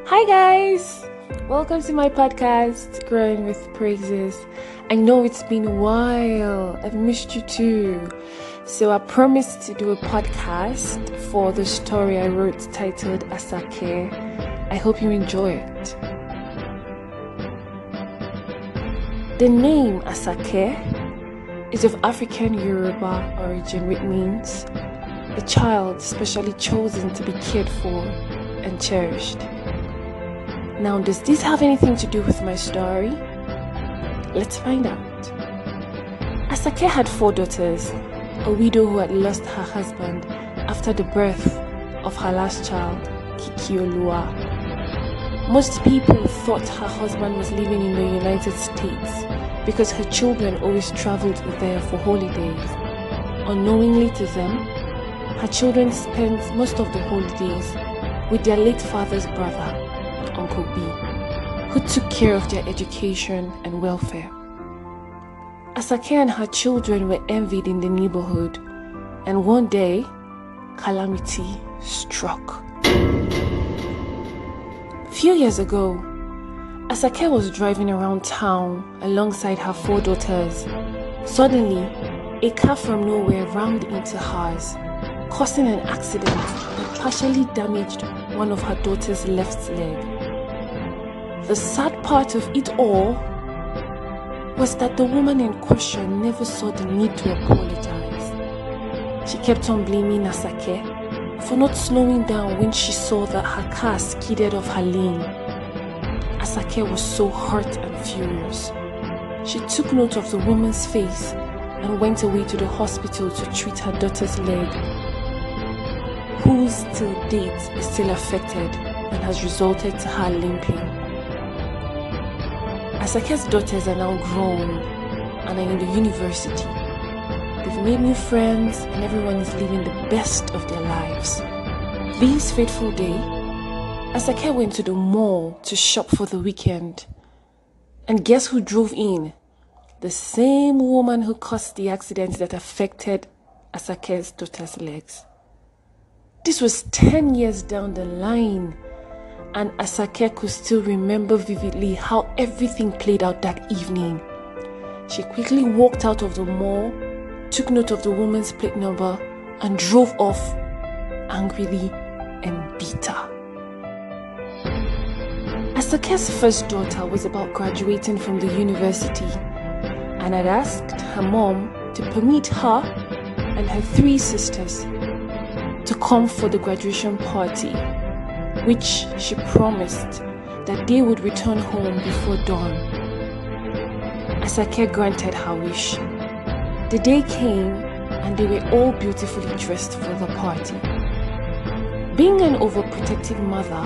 Hi guys! Welcome to my podcast, Growing with Praises. I know it's been a while. I've missed you too. So I promised to do a podcast for the story I wrote titled Ásaké. I hope you enjoy it. The name Ásaké is of African Yoruba origin, which means a child specially chosen to be cared for and cherished. Now, does this have anything to do with my story? Let's find out. Ásaké had 4 daughters, a widow who had lost her husband after the birth of her last child, Kikiolua. Most people thought her husband was living in the United States because her children always traveled there for holidays. Unknowingly to them, her children spent most of the holidays with their late father's brother, Uncle B, who took care of their education and welfare. Ásaké and her children were envied in the neighborhood, and one day, calamity struck. A few years ago, Ásaké was driving around town alongside her 4 daughters. Suddenly, a car from nowhere rammed into hers, causing an accident that partially damaged one of her daughter's left leg. The sad part of it all was that the woman in question never saw the need to apologize. She kept on blaming Ásaké for not slowing down when she saw that her car skidded off her lane. Ásaké was so hurt and furious. She took note of the woman's face and went away to the hospital to treat her daughter's leg, whose till date is still affected and has resulted to her limping. Ásaké's daughters are now grown and are in the university. They've made new friends and everyone is living the best of their lives. This fateful day, Ásaké went to the mall to shop for the weekend. And guess who drove in? The same woman who caused the accident that affected Ásaké's daughter's legs. This was 10 years down the line, and Ásaké could still remember vividly how everything played out that evening. She quickly walked out of the mall, took note of the woman's plate number, and drove off angrily and bitter. Ásaké's first daughter was about graduating from the university and had asked her mom to permit her and her 3 sisters to come for the graduation party, which she promised that they would return home before dawn. Ásaké granted her wish. The day came and they were all beautifully dressed for the party. Being an overprotective mother,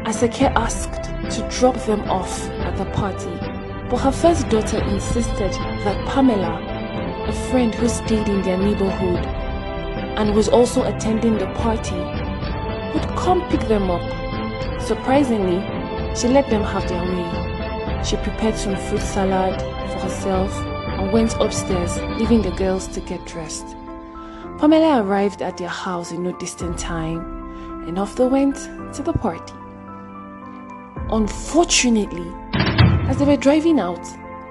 Ásaké asked to drop them off at the party, but her first daughter insisted that Pamela, a friend who stayed in their neighborhood and was also attending the party, would come pick them up. Surprisingly, she let them have their way. She prepared some fruit salad for herself and went upstairs, leaving the girls to get dressed. Pamela arrived at their house in no distant time, and off they went to the party. Unfortunately, as they were driving out,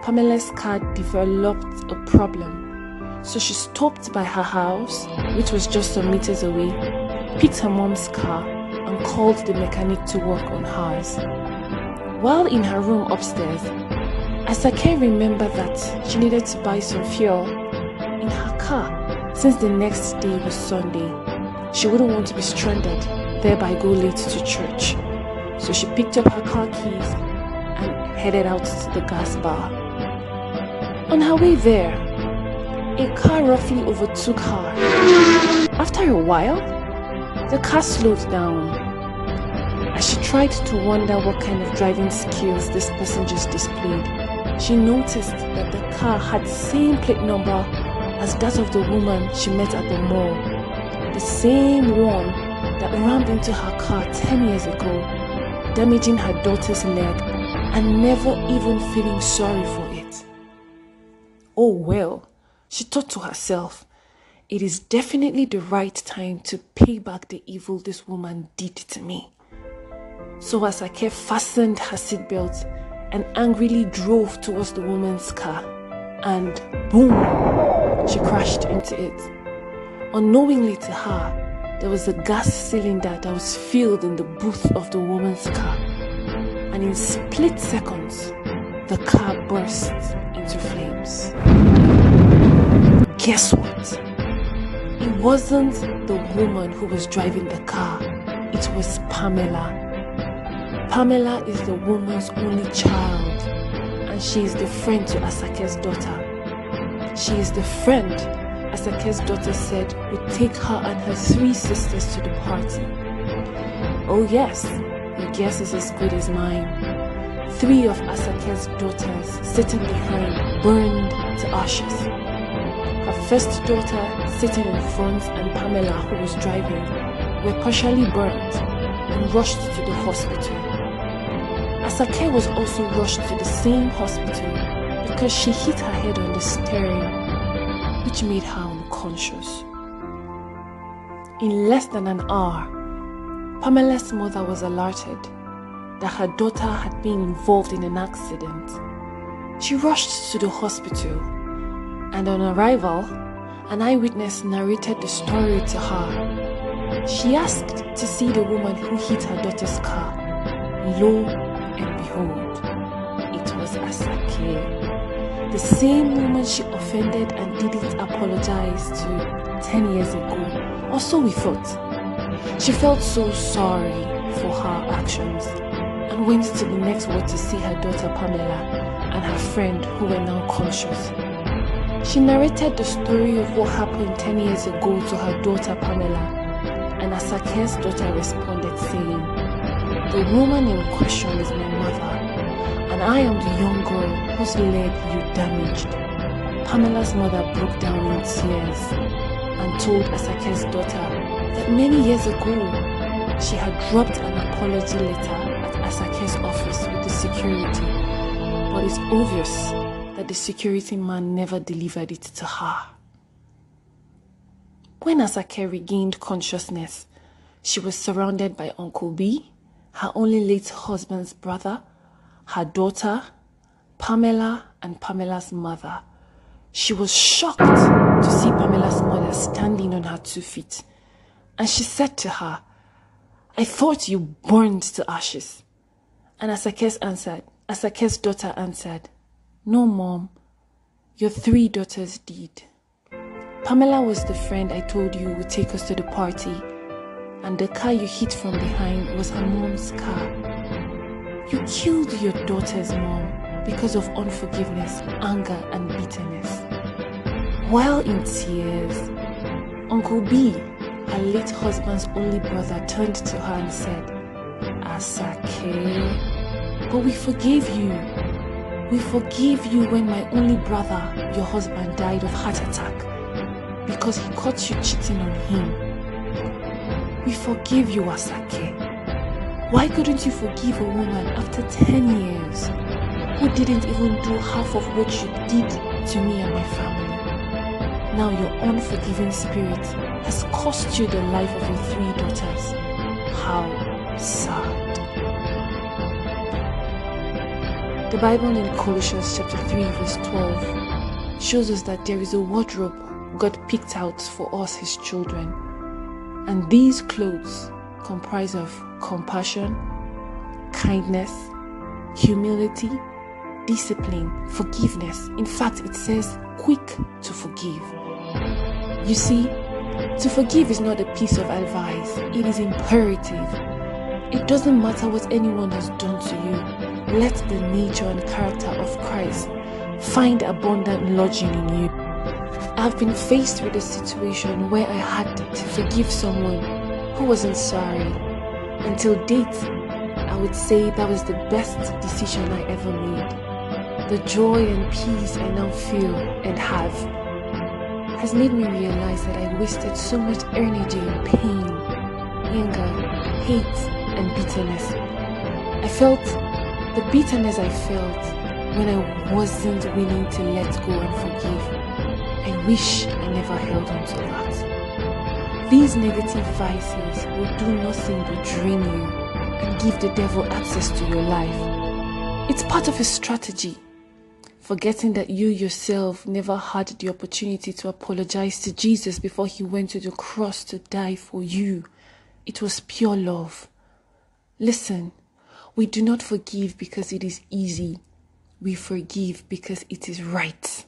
Pamela's car developed a problem. So she stopped by her house, which was just some meters away, picked her mom's car, and called the mechanic to work on hers. While in her room upstairs, Ásaké remembered that she needed to buy some fuel in her car since the next day was Sunday. She wouldn't want to be stranded, thereby go late to church. So she picked up her car keys and headed out to the gas bar. On her way there, a car roughly overtook her. After a while, the car slowed down. As she tried to wonder what kind of driving skills this person just displayed, she noticed that the car had the same plate number as that of the woman she met at the mall. The same one that rammed into her car 10 years ago, damaging her daughter's leg and never even feeling sorry for it. Oh well, she thought to herself, it is definitely the right time to pay back the evil this woman did to me. So Ásaké fastened her seatbelt and angrily drove towards the woman's car. And boom, she crashed into it. Unknowingly to her, there was a gas cylinder that was filled in the boot of the woman's car. And in split seconds, the car burst into flames. Guess what? It wasn't the woman who was driving the car. It was Pamela. Pamela is the woman's only child, and she is the friend to Ásaké's daughter. She is the friend Ásaké's daughter said would take her and her 3 sisters to the party. Oh yes, your guess is as good as mine. 3 of Ásaké's daughters sitting behind burned to ashes. Her first daughter sitting in front and Pamela, who was driving, were partially burnt and rushed to the hospital. Ásaké was also rushed to the same hospital because she hit her head on the steering, which made her unconscious. In less than an hour, Pamela's mother was alerted that her daughter had been involved in an accident. She rushed to the hospital, and on arrival, an eyewitness narrated the story to her. She asked to see the woman who hit her daughter's car. Lo and behold, it was Ásaké, the same woman she offended and didn't apologize to 10 years ago, or so we thought. She felt so sorry for her actions and went to the next ward to see her daughter Pamela and her friend who were now conscious. She narrated the story of what happened 10 years ago to her daughter Pamela, and Ásaké's daughter responded saying, "The woman in question is my mother, and I am the young girl whose leg you damaged." Pamela's mother broke down in tears and told Ásaké's daughter that many years ago, she had dropped an apology letter at Ásaké's office with the security, but it's obvious that the security man never delivered it to her. When Ásaké regained consciousness, she was surrounded by Uncle B, her only late husband's brother, her daughter, Pamela, and Pamela's mother. She was shocked to see Pamela's mother standing on her 2 feet, and she said to her, "I thought you burned to ashes." And Ásaké's daughter answered, "No, Mom, your 3 daughters did." Pamela was the friend I told you would take us to the party, and the car you hit from behind was her mom's car. You killed your daughters, Mom, because of unforgiveness, anger, and bitterness. While in tears, Uncle B, her late husband's only brother, turned to her and said, "Ásaké, but we forgave you. We forgave you when my only brother, your husband, died of heart attack because he caught you cheating on him. We forgive you, Ásaké. Why couldn't you forgive a woman after 10 years who didn't even do half of what you did to me and my family? Now your unforgiving spirit has cost you the life of your 3 daughters. How sad." The Bible in Colossians chapter 3 verse 12 shows us that there is a wardrobe God picked out for us, His children. And these clothes comprise of compassion, kindness, humility, discipline, forgiveness. In fact, it says quick to forgive. You see, to forgive is not a piece of advice, it is imperative. It doesn't matter what anyone has done to you. Let the nature and character of Christ find abundant lodging in you. I've been faced with a situation where I had to forgive someone who wasn't sorry. Until date, I would say that was the best decision I ever made. The joy and peace I now feel and have has made me realize that I wasted so much energy in pain, anger, hate, and bitterness. I felt the bitterness I felt when I wasn't willing to let go and forgive. I wish I never held on to that. These negative vices will do nothing but drain you and give the devil access to your life. It's part of his strategy, forgetting that you yourself never had the opportunity to apologize to Jesus before he went to the cross to die for you. It was pure love. Listen, we do not forgive because it is easy. We forgive because it is right.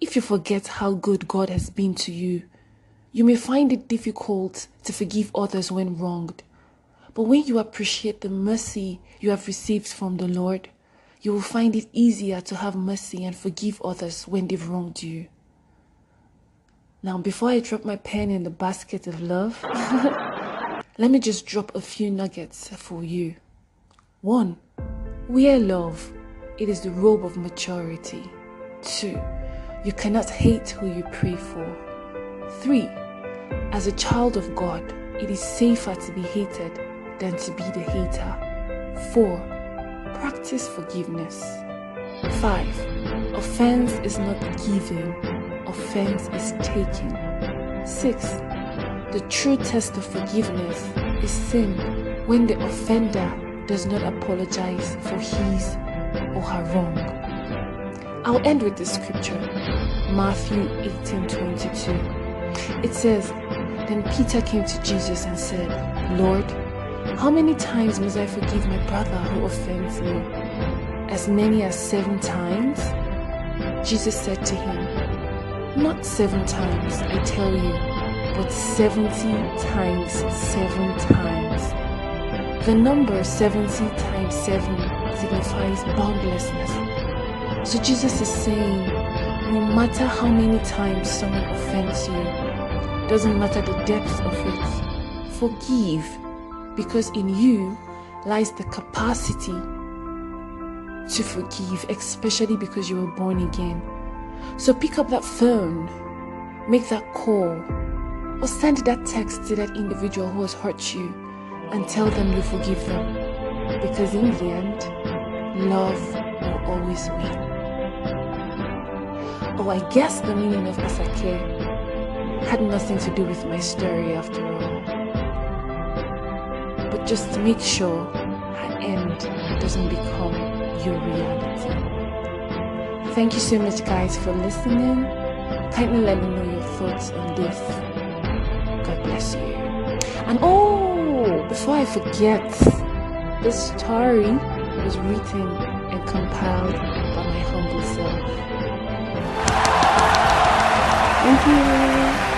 If you forget how good God has been to you, you may find it difficult to forgive others when wronged. But when you appreciate the mercy you have received from the Lord, you will find it easier to have mercy and forgive others when they've wronged you. Now, before I drop my pen in the basket of love, let me just drop a few nuggets for you. 1. Wear love. It is the robe of maturity. 2. You cannot hate who you pray for. 3. As a child of God, it is safer to be hated than to be the hater. 4. Practice forgiveness. 5. Offense is not given. Offense is taken. 6. The true test of forgiveness is sin when the offender does not apologize for his or her wrong. I'll end with this scripture, Matthew 18:22. It says, Then Peter came to Jesus and said, Lord, how many times must I forgive my brother who offends me? As many as 7 times? Jesus said to him, Not 7 times, I tell you, but 70 times 7 times. The number 70 times 7 signifies boundlessness. So Jesus is saying, no matter how many times someone offends you, doesn't matter the depth of it, forgive, because in you lies the capacity to forgive, especially because you were born again. So pick up that phone, make that call, or send that text to that individual who has hurt you and tell them you forgive them, because in the end, love will always win. Oh, I guess the meaning of Ásaké had nothing to do with my story after all. But just to make sure her end doesn't become your reality. Thank you so much, guys, for listening. Kindly let me know your thoughts on this. God bless you. And before I forget, this story was written and compiled by my humble self. Thank you.